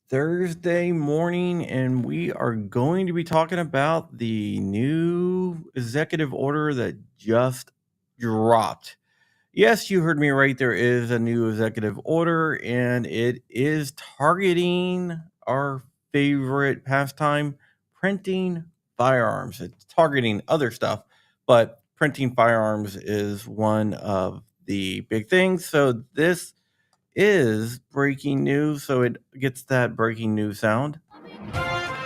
Thursday morning, and we are going to be talking about the new executive order that just dropped. Yes, you heard me right. There is a new executive order, and it is targeting our favorite pastime, printing firearms. It's targeting other stuff, but printing firearms is one of the big things. So this is breaking news, so it gets that breaking news sound.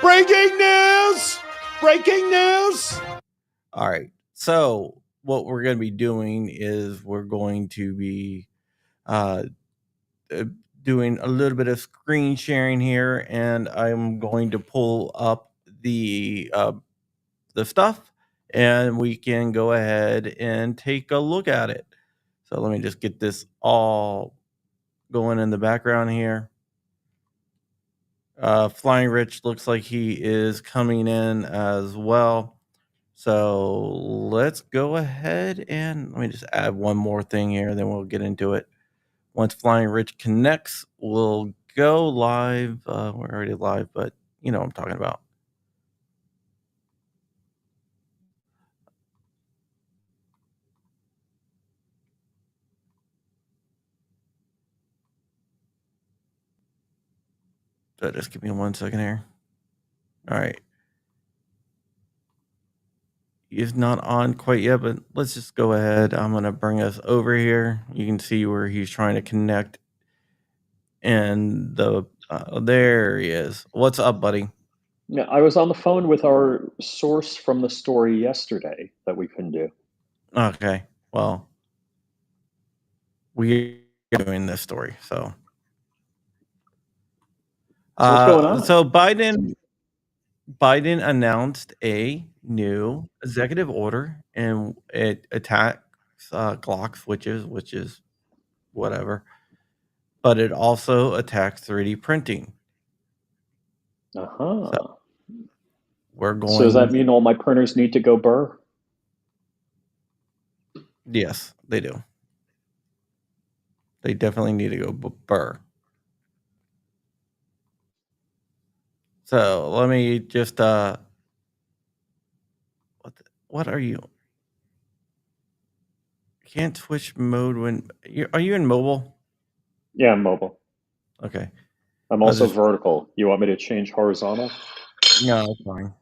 Breaking news! Breaking news! All right. So what we're going to be doing is we're going to be uh, uh, doing a little bit of screen sharing here, and I'm going to pull up the stuff, and we can go ahead and take a look at it. So let me just get this all going in the background here. Flying Rich looks like he is coming in as well. So let's go ahead and let me just add one more thing here, then we'll get into it. Once Flying Rich connects, we'll go live. We're already live, but you know what I'm talking about. So just give me 1 second here. All right. He's not on quite yet, but let's just go ahead. I'm going to bring us over here. You can see where he's trying to connect. And there he is. What's up, buddy? Yeah, I was on the phone with our source from the story yesterday that we couldn't do. Okay. Well, we are doing this story. So what's going on? So Biden announced a new executive order, and it attacks Glock switches, which is whatever, but it also attacks 3D printing. Uh-huh. So we're going. So does that mean all my printers need to go burr? Yes, they do. They definitely need to go burr. So let me just what are you? Can't switch mode when are you in mobile? Yeah, I'm mobile. Okay. I'm also vertical. You want me to change horizontal? No, it's fine.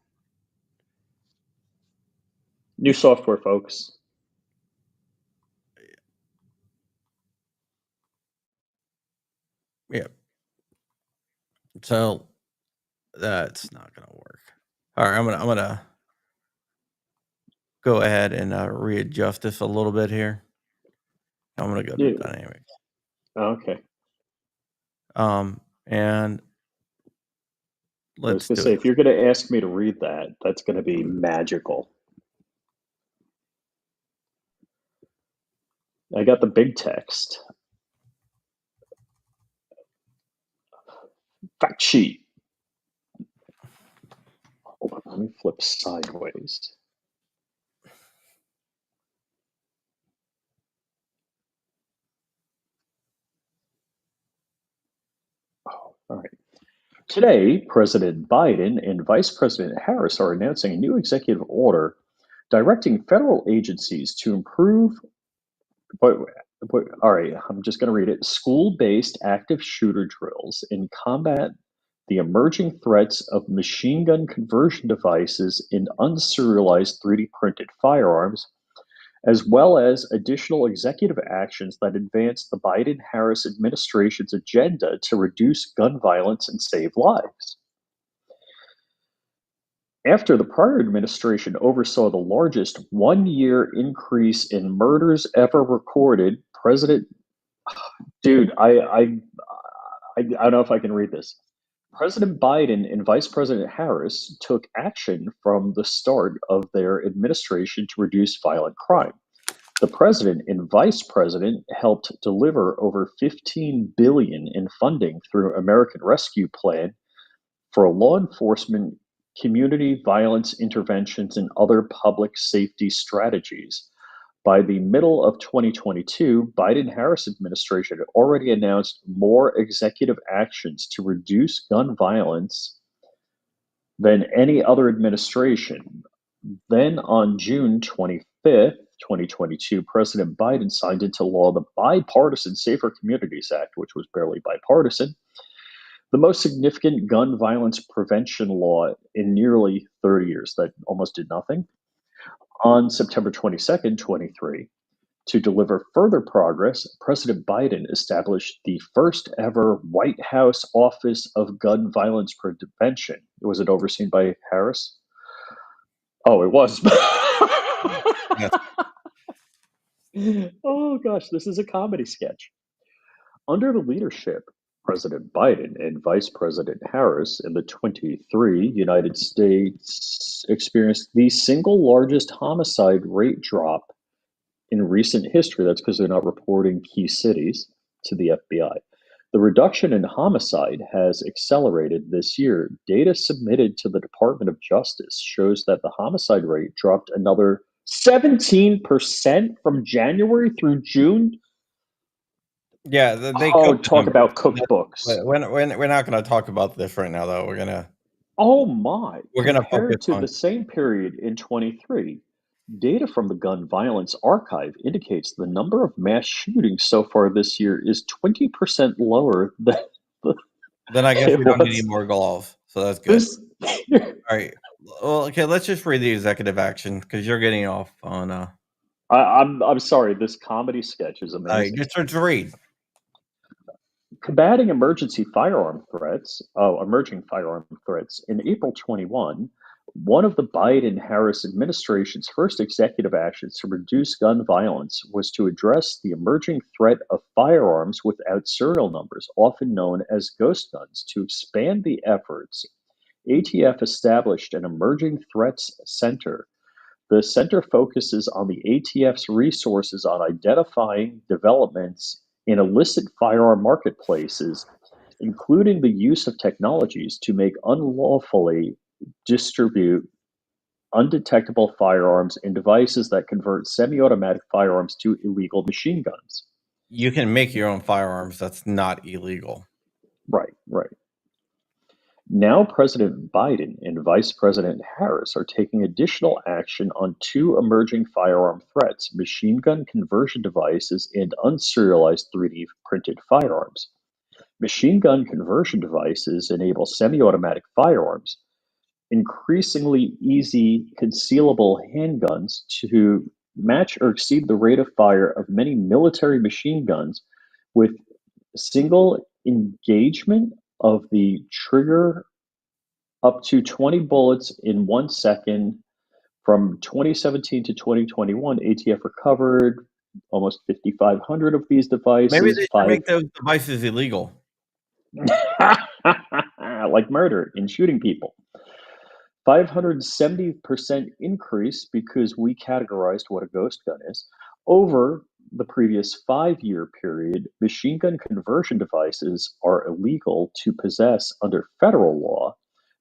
New software, folks. Yeah. So that's not gonna work. All right, I'm gonna go ahead and readjust this a little bit here. I'm gonna go to dynamics. Okay. And I was gonna say, if you're gonna ask me to read that, that's gonna be magical. I got the big text. Fact sheet. Hold on, let me flip sideways. Oh, all right. Today, President Biden and Vice President Harris are announcing a new executive order directing federal agencies to improve. All right, I'm just going to read it. School-based active shooter drills in combat the emerging threats of machine gun conversion devices in unserialized 3D printed firearms, as well as additional executive actions that advance the Biden-Harris administration's agenda to reduce gun violence and save lives. After the prior administration oversaw the largest one-year increase in murders ever recorded, Dude, I don't know if I can read this. President Biden and Vice President Harris took action from the start of their administration to reduce violent crime. The president and vice president helped deliver over $15 billion in funding through American Rescue Plan for law enforcement, community violence interventions, and other public safety strategies. By the middle of 2022, Biden-Harris administration had already announced more executive actions to reduce gun violence than any other administration. Then on June 25th, 2022, President Biden signed into law the bipartisan Safer Communities Act, which was barely bipartisan, the most significant gun violence prevention law in nearly 30 years that almost did nothing. On September 22nd, 23, to deliver further progress, President Biden established the first ever White House Office of Gun Violence Prevention. Was it overseen by Harris? Oh, it was. Yes. Oh gosh, this is a comedy sketch. Under the leadership of President Biden and Vice President Harris in the 23, United States experienced the single largest homicide rate drop in recent history. That's because they're not reporting key cities to the FBI. The reduction in homicide has accelerated this year. Data submitted to the Department of Justice shows that the homicide rate dropped another 17% from January through June. Yeah, they Oh, cooked the talk numbers. about cookbooks. We're not gonna talk about this right now, though. Oh my, We're gonna focus compared to on. the same period in 23, data from the Gun Violence Archive indicates the number of mass shootings so far this year is 20% lower than Then I guess it we don't need any was more golf, so that's good. this year. Alright. Well, okay, let's just read the executive action because 'cause you're getting off on, I'm sorry, this comedy sketch is alright, amazing. just read. Combating emergency firearm threats, emerging firearm threats. In April 21, one of the Biden-Harris administration's first executive actions to reduce gun violence was to address the emerging threat of firearms without serial numbers, often known as ghost guns. To expand the efforts, ATF established an Emerging Threats Center. The center focuses on the ATF's resources on identifying developments in illicit firearm marketplaces, including the use of technologies to make unlawfully distribute undetectable firearms and devices that convert semi-automatic firearms to illegal machine guns. You can make your own firearms, that's not illegal. Right, right. Now, President Biden and Vice President Harris are taking additional action on two emerging firearm threats: machine gun conversion devices and unserialized 3D printed firearms. Machine gun conversion devices enable semi automatic firearms, increasingly easy concealable handguns, to match or exceed the rate of fire of many military machine guns with single engagement of the trigger up to 20 bullets in 1 second. From 2017 to 2021, ATF recovered almost 5,500 of these Maybe devices, they should make those devices illegal. like murder and shooting people. 570% increase because we categorized what a ghost gun is. Over the previous 5-year period, machine gun conversion devices are illegal to possess under federal law,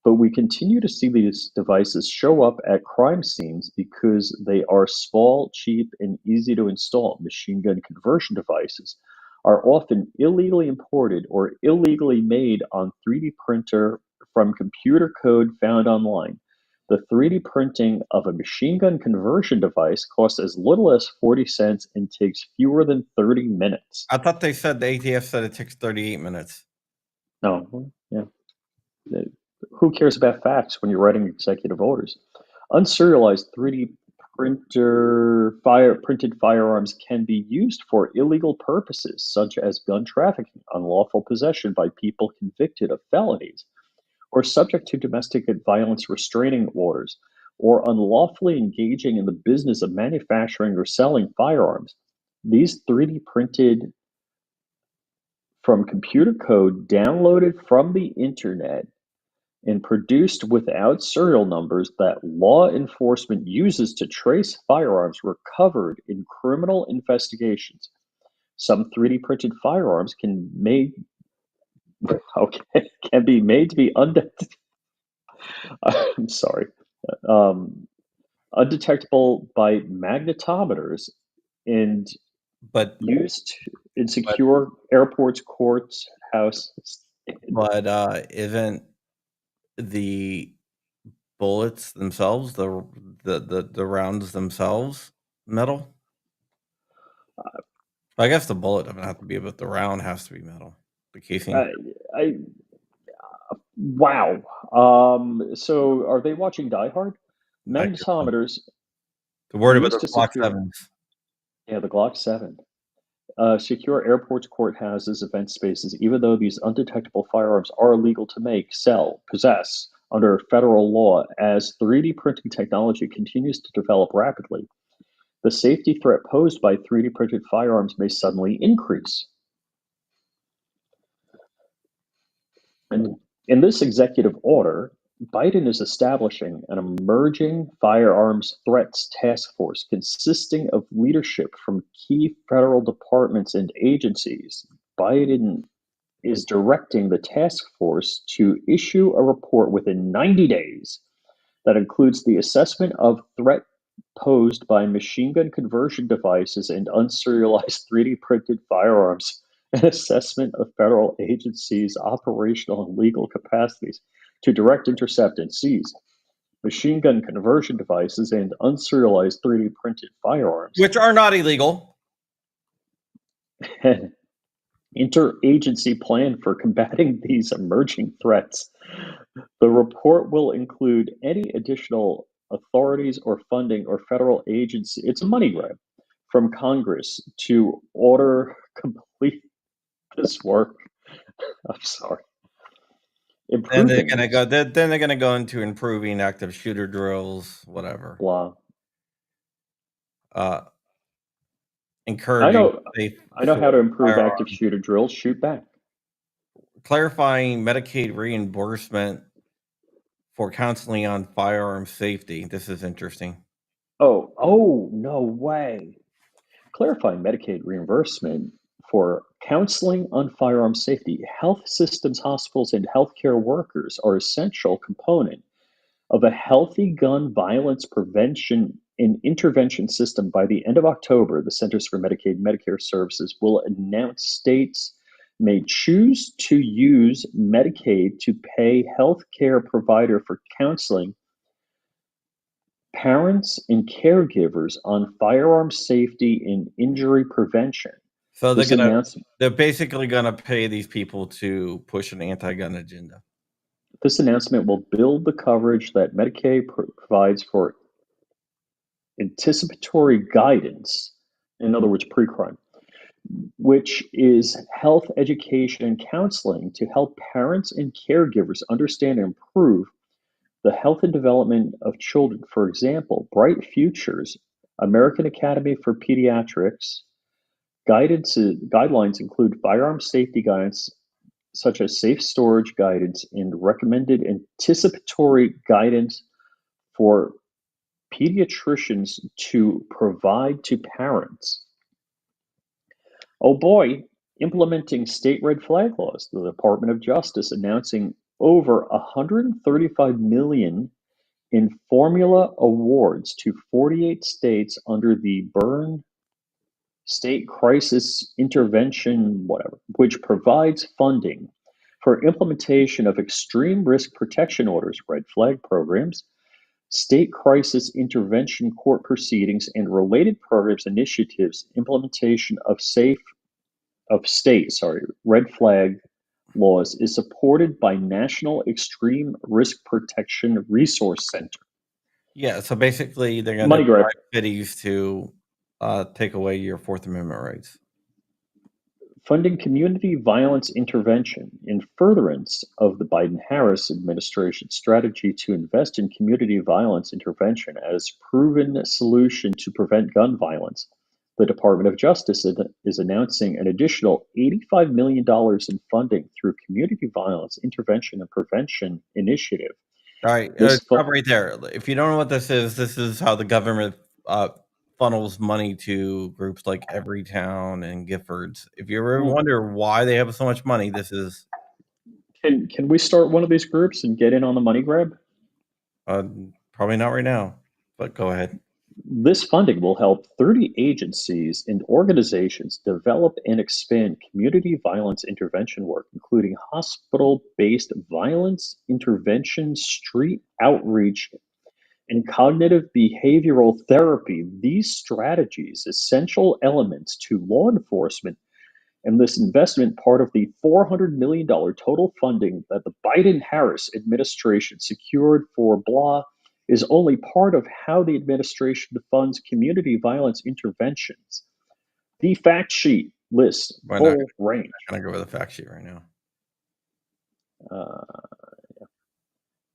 but we continue to see these devices show up at crime scenes because they are small, cheap, and easy to install. Machine gun conversion devices are often illegally imported or illegally made on 3D printer from computer code found online. The 3D printing of a machine gun conversion device costs as little as 40 cents and takes fewer than 30 minutes. I thought they said the ATF said it takes 38 minutes. No, yeah. Who cares about facts when you're writing executive orders? Unserialized 3D printed firearms can be used for illegal purposes, such as gun trafficking, unlawful possession by people convicted of felonies, or subject to domestic violence restraining orders, or unlawfully engaging in the business of manufacturing or selling firearms. These 3D printed from computer code downloaded from the internet and produced without serial numbers that law enforcement uses to trace firearms recovered in criminal investigations. Some 3D printed firearms can be made to be I'm sorry, undetectable by magnetometers and But used in secure airports, courts, houses. isn't the bullets themselves, the rounds themselves, metal? I guess the bullet doesn't have to be, but the round has to be metal. The casing. I wow. So are they watching Die Hard? I guess so. Magnetometers The word about used those to Glock secure, 7s. yeah, the Glock 7. Secure airports, courthouses, event spaces, even though these undetectable firearms are illegal to make, sell, possess under federal law, as 3D printing technology continues to develop rapidly, the safety threat posed by 3D printed firearms may suddenly increase. And in this executive order, Biden is establishing an emerging firearms threats task force consisting of leadership from key federal departments and agencies. Biden is directing the task force to issue a report within 90 days that includes the assessment of threat posed by machine gun conversion devices and unserialized 3D printed firearms, and assessment of federal agencies' operational and legal capacities to direct, intercept, and seize machine gun conversion devices and unserialized 3D printed firearms, Which are not illegal. and interagency plan for combating these emerging threats. The report will include any additional authorities or funding or federal agency. It's a money grab from Congress to order complete this work. I'm sorry. Then they're Improving gonna go. Then they're gonna go into improving active shooter drills, whatever. blah. Uh, I encouraging know safe I know how to improve active firearms, shooter drills. Shoot back. clarifying Medicaid reimbursement for counseling on firearm safety. This is interesting. Oh, no way. Clarifying Medicaid reimbursement for counseling on firearm safety. Health systems, hospitals, and healthcare workers are essential component of a healthy gun violence prevention and intervention system. By the end of October, the Centers for Medicaid and Medicare Services will announce states may choose to use Medicaid to pay healthcare provider for counseling parents and caregivers on firearm safety and injury prevention. So This announcement they're basically gonna pay these people to push an anti-gun agenda. this announcement will build the coverage that Medicaid provides for anticipatory guidance, in other words, pre-crime, which is health education and counseling to help parents and caregivers understand and improve the health and development of children. For example, Bright Futures, American Academy for Pediatrics, guidelines include firearm safety guidance such as safe storage guidance and recommended anticipatory guidance for pediatricians to provide to parents. Oh boy, implementing state red flag laws. The Department of Justice announcing over 135 million in formula awards to 48 states under the Burn State Crisis Intervention, whatever, which provides funding for implementation of extreme risk protection orders, red flag programs, state crisis intervention court proceedings, and related programs initiatives. Implementation of red flag laws is supported by National Extreme Risk Protection Resource Center. Yeah, so basically they're gonna Money grab. try cities to take away your Fourth Amendment rights. Funding community violence intervention in furtherance of the Biden Harris administration's strategy to invest in community violence intervention as proven solution to prevent gun violence. The Department of Justice is announcing an additional $85 million in funding through Community Violence Intervention and Prevention Initiative. All right, This stop right there. If you don't know what this is how the government funnels money to groups like Everytown and Giffords. If you ever wonder why they have so much money, this is can we start one of these groups and get in on the money grab? probably not right now, but go ahead. This funding will help 30 agencies and organizations develop and expand community violence intervention work, including hospital based violence intervention, street outreach, and cognitive behavioral therapy. These strategies, essential elements to law enforcement, and this investment, part of the $400 million total funding that the Biden Harris administration secured for blah, is only part of how the administration funds community violence interventions. The fact sheet lists Why not? full range. I'm gonna go with the fact sheet right now. Uh,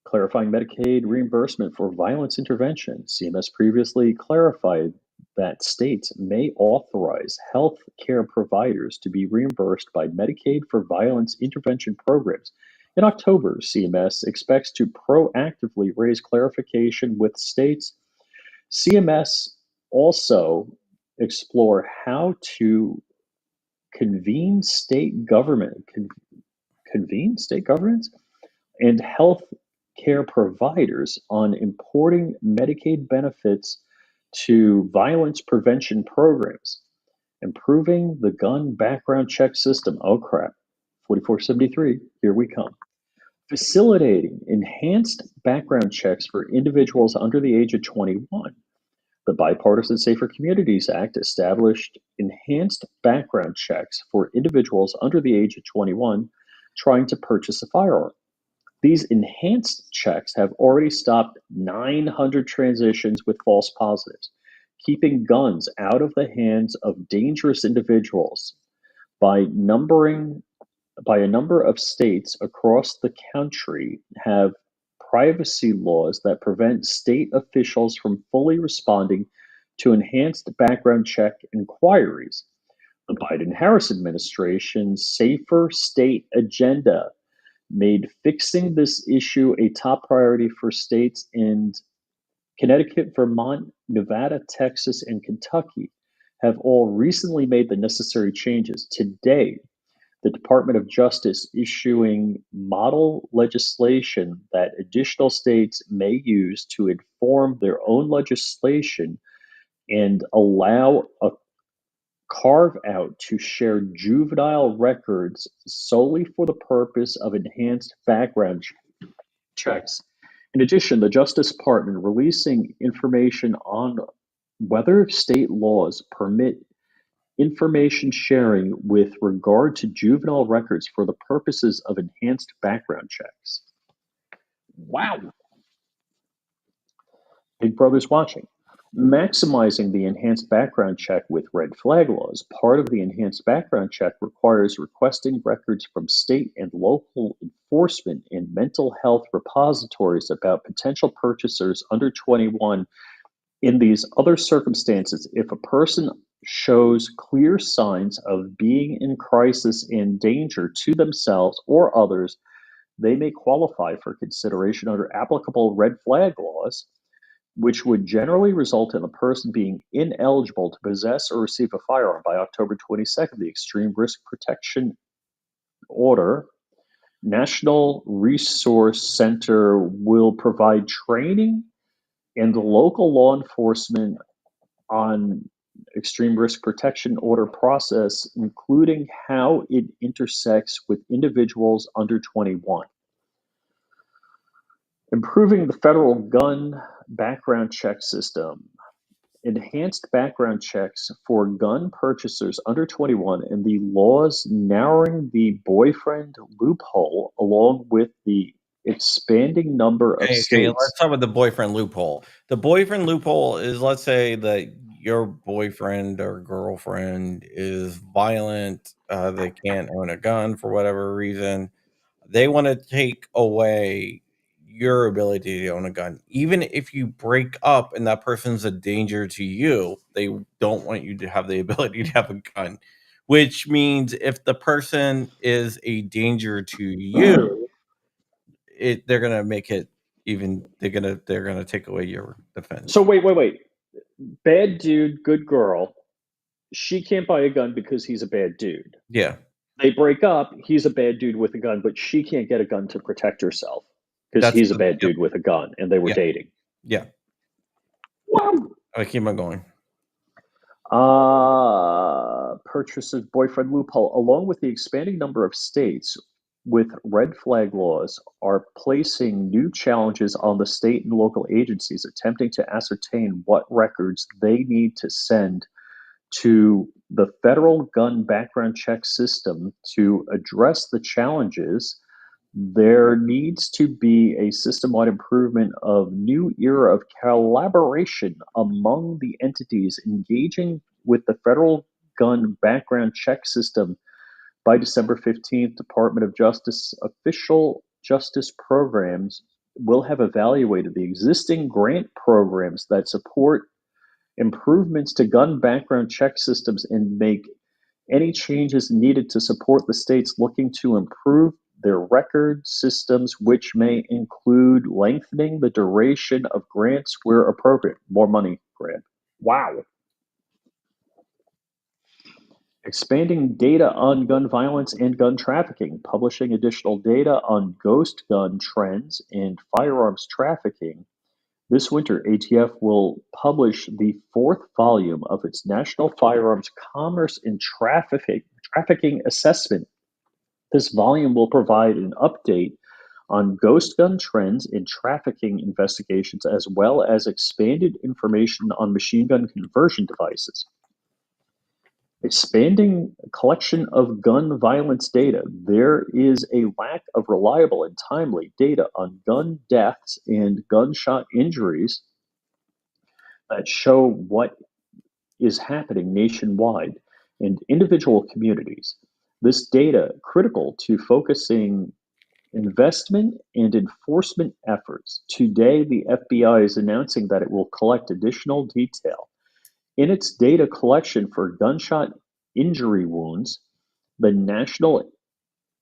Clarifying Medicaid reimbursement for violence intervention. CMS previously clarified that states may authorize health care providers to be reimbursed by Medicaid for violence intervention programs. In October, CMS expects to proactively raise clarification with states. CMS also explore how to convene state government convene state governments and health care providers on importing Medicaid benefits to violence prevention programs, improving the gun background check system. Oh crap, 4473, here we come. Facilitating enhanced background checks for individuals under the age of 21. The Bipartisan Safer Communities Act established enhanced background checks for individuals under the age of 21 trying to purchase a firearm. These enhanced checks have already stopped 900 transitions with false positives, keeping guns out of the hands of dangerous individuals. By a number of states across the country have privacy laws that prevent state officials from fully responding to enhanced background check inquiries. The Biden Harris administration's Safer State agenda made fixing this issue a top priority for states in Connecticut, Vermont, Nevada, Texas, and Kentucky have all recently made the necessary changes. Today, the Department of Justice issuing model legislation that additional states may use to inform their own legislation and allow a carve out to share juvenile records solely for the purpose of enhanced background checks. In addition, the Justice Department releasing information on whether state laws permit information sharing with regard to juvenile records for the purposes of enhanced background checks. Wow. Big Brother's watching. Maximizing the enhanced background check with red flag laws. Part of the enhanced background check requires requesting records from state and local enforcement and mental health repositories about potential purchasers under 21. In these other circumstances, if a person shows clear signs of being in crisis and danger to themselves or others, they may qualify for consideration under applicable red flag laws, which would generally result in the person being ineligible to possess or receive a firearm by October 22nd. The Extreme Risk Protection Order National Resource Center will provide training and local law enforcement on extreme risk protection order process, including how it intersects with individuals under 21. Improving the federal gun background check system. Enhanced background checks for gun purchasers under 21 and the laws narrowing the boyfriend loophole along with the expanding number of Okay, states. let's start with the boyfriend loophole. The boyfriend loophole is, let's say that your boyfriend or girlfriend is violent, they can't own a gun for whatever reason. They want to take away your ability to own a gun. Even if you break up and that person's a danger to you, they don't want you to have the ability to have a gun, which means if the person is a danger to you, they're gonna make it even. They're gonna take away your defense. So wait. Bad dude, good girl. She can't buy a gun because he's a bad dude. Yeah, They break up. He's a bad dude with a gun, but she can't get a gun to protect herself because that's he's a the bad yep, dude with a gun and they were yeah, dating. yeah. Wow. I keep on going. Purchaser's boyfriend loophole, along with the expanding number of states with red flag laws, are placing new challenges on the state and local agencies attempting to ascertain what records they need to send to the federal gun background check system to address the challenges. There needs to be a system-wide improvement of new era of collaboration among the entities engaging with the federal gun background check system. By December 15th, Department of Justice official justice programs will have evaluated the existing grant programs that support improvements to gun background check systems and make any changes needed to support the states looking to improve their record systems, which may include lengthening the duration of grants where appropriate. More money grant. Wow. Expanding data on gun violence and gun trafficking, publishing additional data on ghost gun trends and firearms trafficking. This winter, ATF will publish the fourth volume of its National Firearms Commerce and Trafficking Assessment. This volume will provide an update on ghost gun trends and trafficking investigations, as well as expanded information on machine gun conversion devices. Expanding collection of gun violence data. There is a lack of reliable and timely data on gun deaths and gunshot injuries that show what is happening nationwide in individual communities. This data critical to focusing investment and enforcement efforts. Today, the FBI is announcing that it will collect additional detail. In its data collection for gunshot injury wounds, the National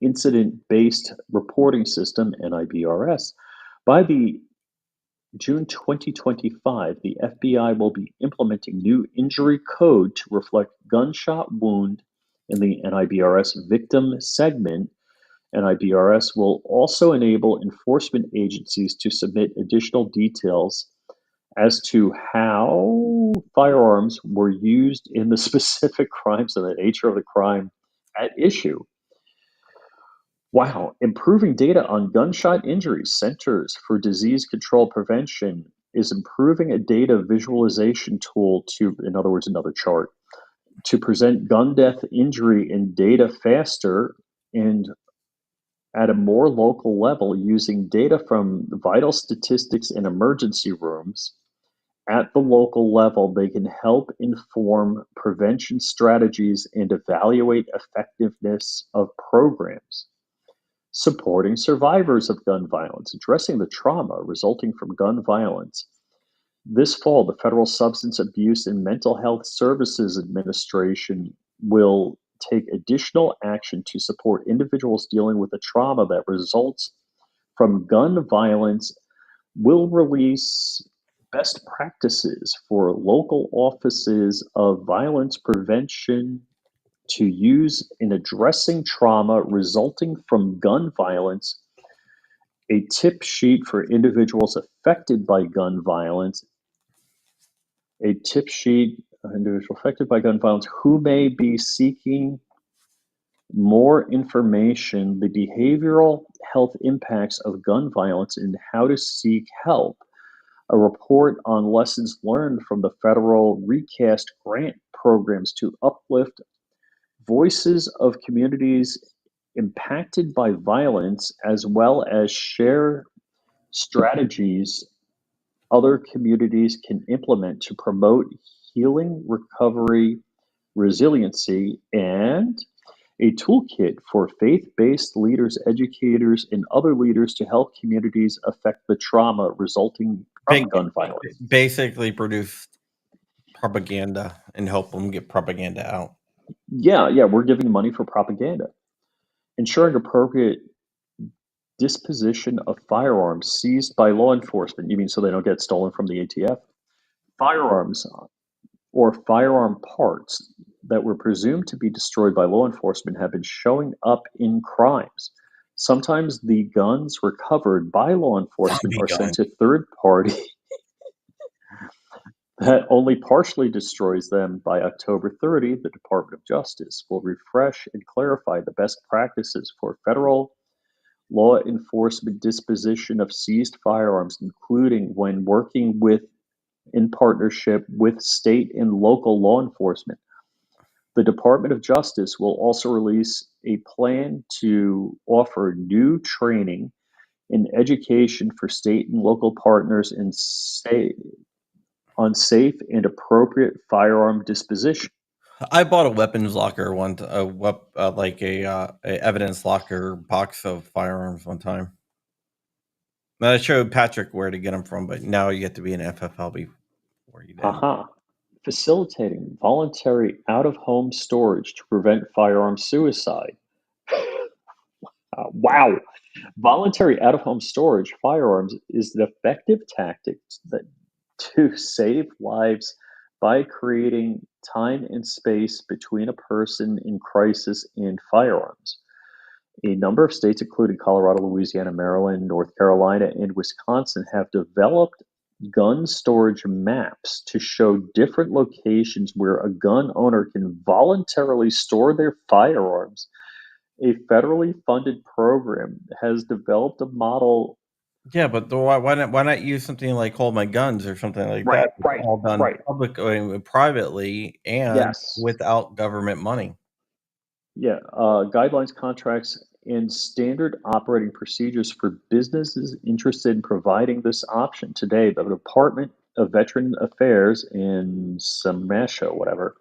Incident-Based Reporting System, NIBRS, by the June 2025, the FBI will be implementing new injury code to reflect gunshot wound in the NIBRS victim segment. NIBRS will also enable enforcement agencies to submit additional details as to how firearms were used in the specific crimes and the nature of the crime at issue. Wow, improving data on gunshot injuries. Centers for Disease Control Prevention is improving a data visualization tool to, in other words, another chart, to present gun death injury in data faster and at a more local level using data from vital statistics in emergency rooms. At the local level, they can help inform prevention strategies and evaluate effectiveness of programs. Supporting survivors of gun violence, addressing the trauma resulting from gun violence. This fall, the Federal Substance Abuse and Mental Health Services Administration will take additional action to support individuals dealing with the trauma that results from gun violence, will release best practices for local offices of violence prevention to use in addressing trauma resulting from gun violence, a tip sheet for individuals affected by gun violence, a tip sheet individual affected by gun violence who may be seeking more information, the behavioral health impacts of gun violence and how to seek help, a report on lessons learned from the federal recast grant programs to uplift voices of communities impacted by violence, as well as share strategies other communities can implement to promote healing, recovery, resiliency, and a toolkit for faith-based leaders, educators, and other leaders to help communities affect the trauma resulting from gun violence. Basically produce propaganda and help them get propaganda out. Yeah, we're giving money for propaganda. Ensuring appropriate disposition of firearms seized by law enforcement. You mean so they don't get stolen from the ATF? Firearms or firearm parts that were presumed to be destroyed by law enforcement have been showing up in crimes. Sometimes the guns recovered by law enforcement are sent to third party. that only partially destroys them. By October 30, the Department of Justice will refresh and clarify the best practices for federal law enforcement disposition of seized firearms, including when working with in partnership with state and local law enforcement. The Department of Justice will also release a plan to offer new training and education for state and local partners on safe and appropriate firearm disposition. I bought a weapons locker like a evidence locker box of firearms one time. And I showed Patrick where to get them from, but now you have to be an FFL before you didn't. Aha. Facilitating voluntary out of home storage to prevent firearm suicide. Wow. Voluntary out of home storage firearms is an effective tactic that, to save lives by creating time and space between a person in crisis and firearms. A number of states, including Colorado, Louisiana, Maryland, North Carolina, and Wisconsin, have developed gun storage maps to show different locations where a gun owner can voluntarily store their firearms. A federally funded program has developed a model. Yeah, but why not use something like Hold My Guns or something like Right, that? It's right, all done right. privately and Yes. without government money. Yeah. Guidelines, contracts, and standard operating procedures for businesses interested in providing this option. Today, the Department of Veteran Affairs in Samasha, whatever,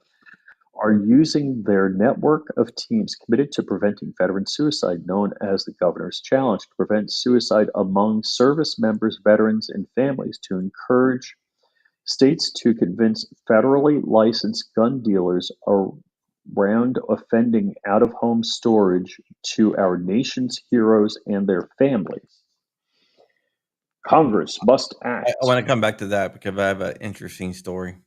are using their network of teams committed to preventing veteran suicide, known as the Governor's Challenge, to prevent suicide among service members, veterans, and families, to encourage states to convince federally licensed gun dealers around offending out of home storage to our nation's heroes and their families. Congress must I act. want to come back to that because I have an interesting story.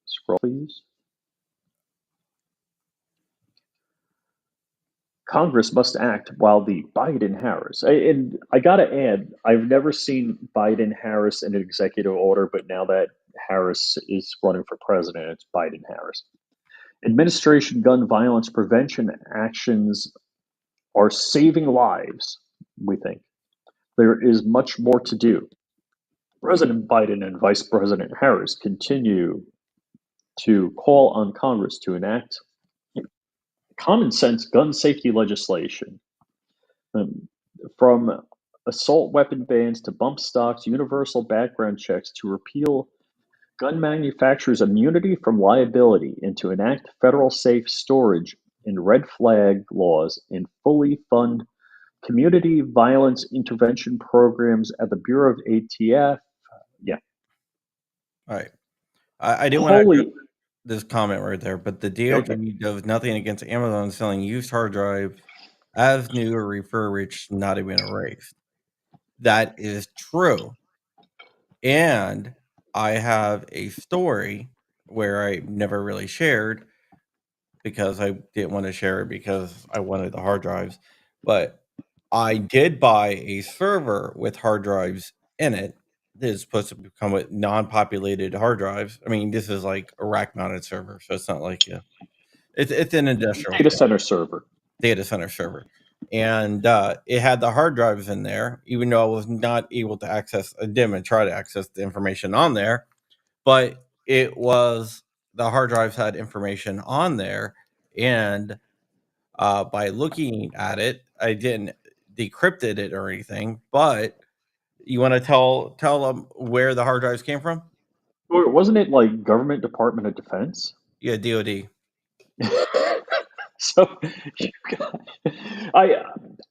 Scroll, please. Congress must act while the Biden Harris. And I got to add, I've never seen Biden Harris in an executive order, but now that Harris is running for president, it's Biden Harris. Administration gun violence prevention actions are saving lives, we think. There is much more to do. President Biden and Vice President Harris continue to call on Congress to enact common sense gun safety legislation, um, from assault weapon bans to bump stocks, universal background checks, to repeal gun manufacturers' immunity from liability, and to enact federal safe storage and red flag laws, and fully fund community violence intervention programs at the Bureau of ATF. Yeah. All right. I didn't want to Holy. this comment right there, but the Okay. DoD does nothing against Amazon selling used hard drives as new or refurbished, not even erased. That is true. And I have a story where I never really shared because I didn't want to share it because I wanted the hard drives. But I did buy a server with hard drives in it. This is supposed to come with non-populated hard drives. I mean, this is like a rack-mounted server, so it's not like it's an industrial Data thing, center server. data center server, and it had the hard drives in there. Even though I was not able to access, I didn't try to access the information on there, but it was the hard drives had information on there, and by looking at it, I didn't decrypted it or anything. But you want to tell them where the hard drives came from? Wasn't it like Government Department of Defense? Yeah, DoD. So I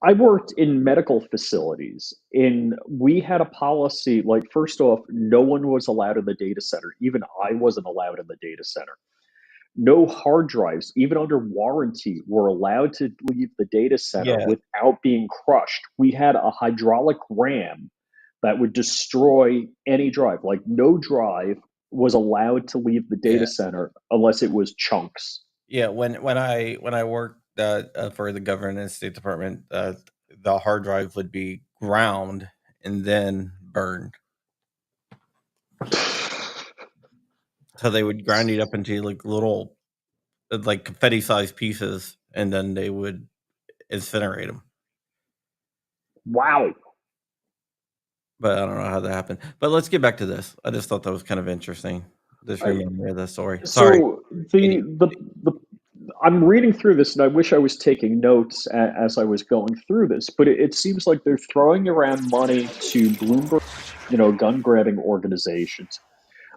I worked in medical facilities, and we had a policy like, first off, no one was allowed in the data center. Even I wasn't allowed in the data center. No hard drives, even under warranty, were allowed to leave the data center Yeah, without being crushed. We had a hydraulic ram that would destroy any drive. Like, no drive was allowed to leave the yeah, data center unless it was chunks. yeah. When I worked for the government and State Department, the hard drive would be ground and then burned. So they would grind it up into like little, like confetti-sized pieces, and then they would incinerate them. Wow. But I don't know how that happened. But let's get back to this. I just thought that was kind of interesting. Just I, remember me of that story. Sorry. so the I'm reading through this, and I wish I was taking notes as I was going through this. But it seems like they're throwing around money to Bloomberg, gun grabbing organizations.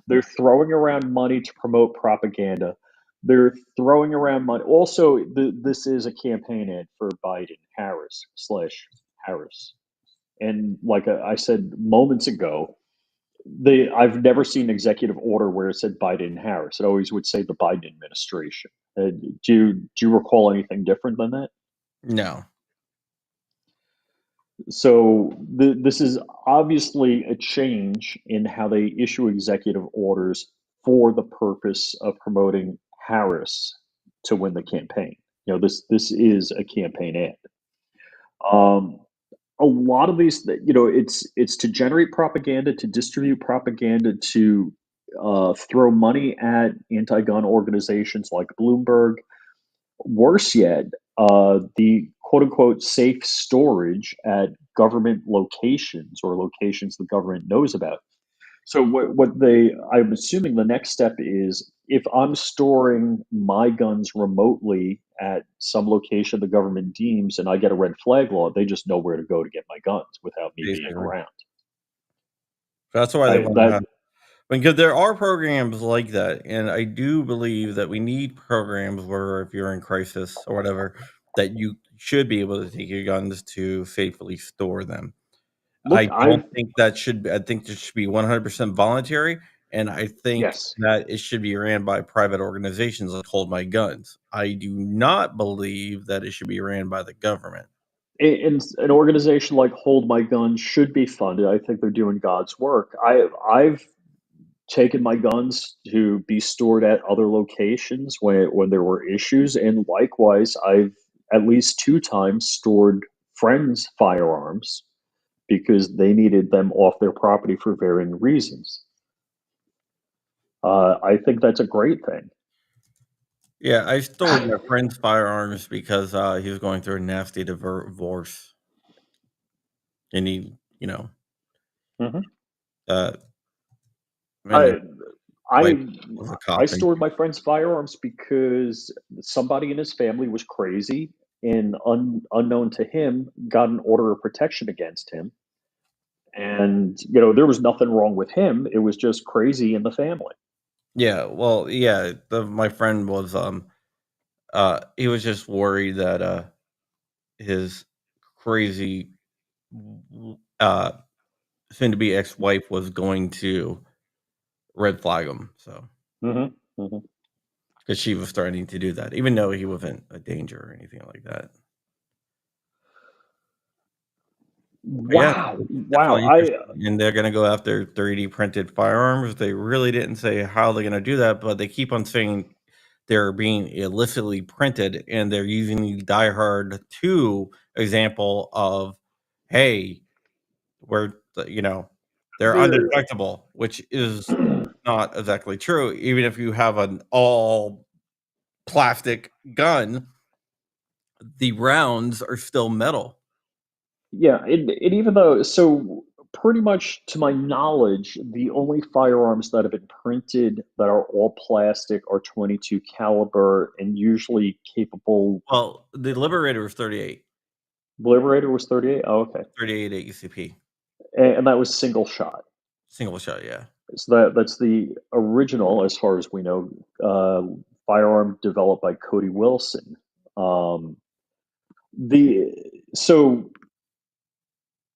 They're throwing around money to promote propaganda. They're throwing around money. Also, this is a campaign ad for Biden, Harris. And like I said moments ago, I've never seen an executive order where it said Biden and Harris. It always would say the Biden administration. Do you recall anything different than that? No. So this is obviously a change in how they issue executive orders for the purpose of promoting Harris to win the campaign. This is a campaign ad. Um, a lot of these, it's to generate propaganda, to distribute propaganda, to throw money at anti-gun organizations like Bloomberg. Worse yet, the quote unquote safe storage at government locations or locations the government knows about. So I'm assuming the next step is if I'm storing my guns remotely at some location the government deems and I get a red flag law, they just know where to go to get my guns without me being Basically. around. That's why they I want to that have, because there are programs like that, and I do believe that we need programs where if you're in crisis or whatever, that you should be able to take your guns to safely store them. look, I don't I've think that should be, I think this should be 100% voluntary, and I think yes. that it should be ran by private organizations like Hold My Guns. I do not believe that it should be ran by the government. And an organization like Hold My Gun should be funded. I think they're doing God's work. I've taken my guns to be stored at other locations when there were issues, and likewise, I've at least two times stored friends' firearms because they needed them off their property for varying reasons. I think that's a great thing. Yeah, I stored my friend's firearms because, he was going through a nasty divorce, and he, Mhm. uh, and his I wife I was a I cop, and stored my friend's firearms because somebody in his family was crazy and unknown to him got an order of protection against him. And there was nothing wrong with him. It was just crazy in the family. yeah, well, yeah, my friend was, he was just worried that, his crazy, uh, soon to be ex-wife was going to red flag him, so Hmm. Hmm. because she was starting to do that, even though he wasn't a danger or anything like that. But yeah, Wow, it's wow. definitely interesting, and they're gonna go after 3D printed firearms. They really didn't say how they're gonna do that, but they keep on saying they're being illicitly printed, and they're using the Die Hard 2 example of, "Hey, we're they're The undetectable," which is not exactly true. Even if you have an all plastic gun, the rounds are still metal. yeah, even though pretty much to my knowledge, the only firearms that have been printed that are all plastic are 22 caliber and usually capable. Well, the Liberator was 38, Liberator was 38. Oh, okay, 38 ACP. and that was single shot. Single shot, yeah. So that's the original, as far as we know, uh, firearm developed by Cody Wilson. Um, the so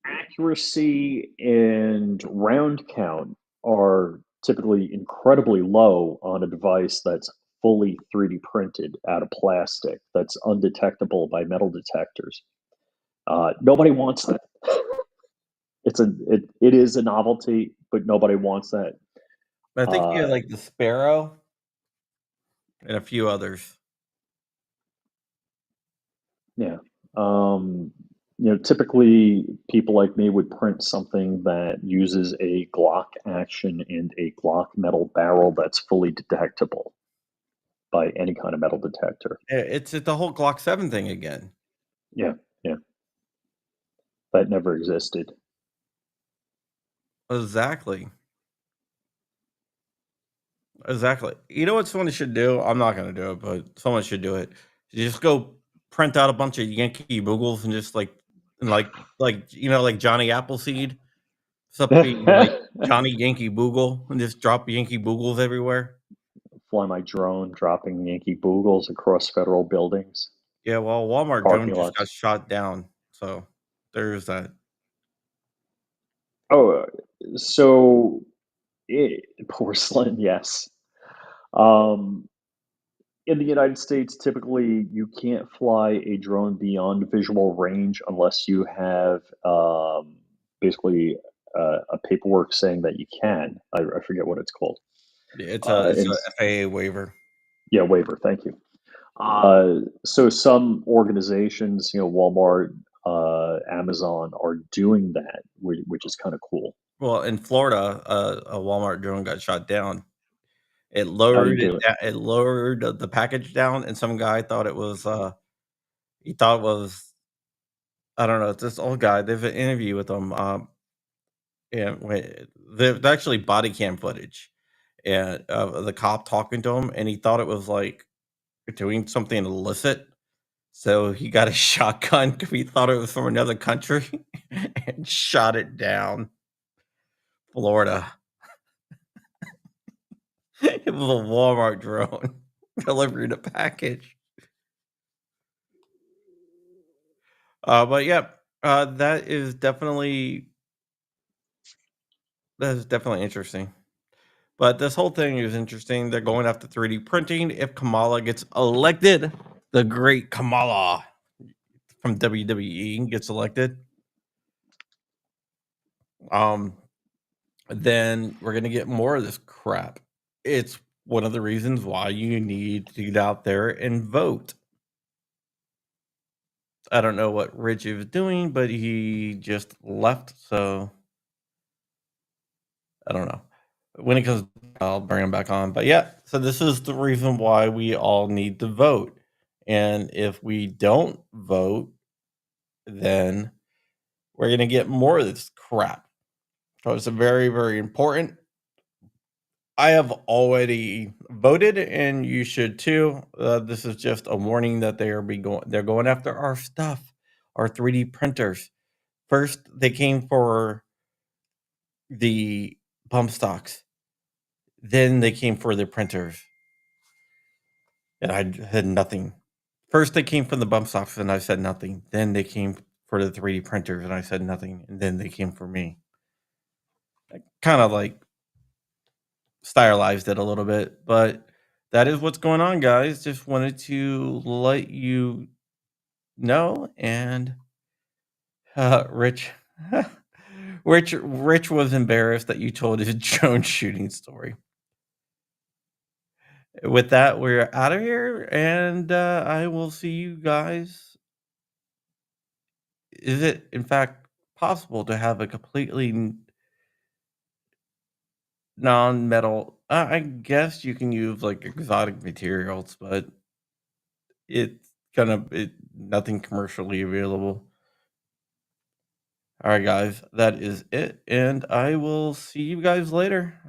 accuracy and round count are typically incredibly low on a device that's fully 3D printed out of plastic that's undetectable by metal detectors. Nobody wants that. It is a novelty, but nobody wants that. But I think you had, Uh, like, the Sparrow and a few others. yeah. Um, Typically people like me would print something that uses a Glock action and a Glock metal barrel that's fully detectable by any kind of metal detector. It's the whole Glock 7 thing again. Yeah, yeah, that never existed. Exactly. Exactly. You know what someone should do? I'm not gonna do it, but someone should do it. You just go print out a bunch of Yankee Boogles and just and like Johnny Appleseed, something like Johnny Yankee Boogle, and just drop Yankee Boogles everywhere. Fly my drone, dropping Yankee Boogles across federal buildings, Yeah, well, Walmart drone parking just lots. got shot down, so there's that. Oh, so porcelain, yes. Um, in the United States, typically you can't fly a drone beyond visual range unless you have basically a paperwork saying that you can. I forget what it's called. Yeah, it's And a FAA waiver. yeah, waiver. Thank you. So some organizations, Walmart, Amazon, are doing that, which is kind of cool. Well, in Florida, a Walmart drone got shot down. How do you do it? It lowered the package down, and some guy thought it was, he thought it was I don't know, it's this old guy, there's an interview with him, and there's actually body cam footage, and of the cop talking to him, and he thought it was, like, doing something illicit, so he got a shotgun 'cause he thought it was from another country and shot it down. Florida. It was a Walmart drone delivering a package. But yeah, that is definitely interesting. But this whole thing is interesting. They're going after 3D printing. If Kamala gets elected, the great Kamala from WWE gets elected, um, then we're gonna get more of this crap. It's one of the reasons why you need to get out there and vote. I don't know what Rich is doing, but he just left, so I don't know. When it comes, I'll bring him back on. But yeah, so this is the reason why we all need to vote. And if we don't vote, then we're going to get more of this crap. So it's very, very important. I have already voted, and you should too. This is just a warning that they're going after our stuff, our 3D printers. First, they came for the bump stocks. Then they came for the printers. And I had nothing. First, they came from the bump stocks, and I said nothing. Then they came for the 3D printers, and I said nothing. And then they came for me. I kind of like stylized it a little bit, but that is what's going on, guys. Just wanted to let you know. And Rich, Rich was embarrassed that you told his drone shooting story. With that, we're out of here, and I will see you guys. Is it, in fact, possible to have a completely non-metal I guess you can use, like, exotic materials, but it's nothing commercially available. Alright, guys, that is it, and I will see you guys later.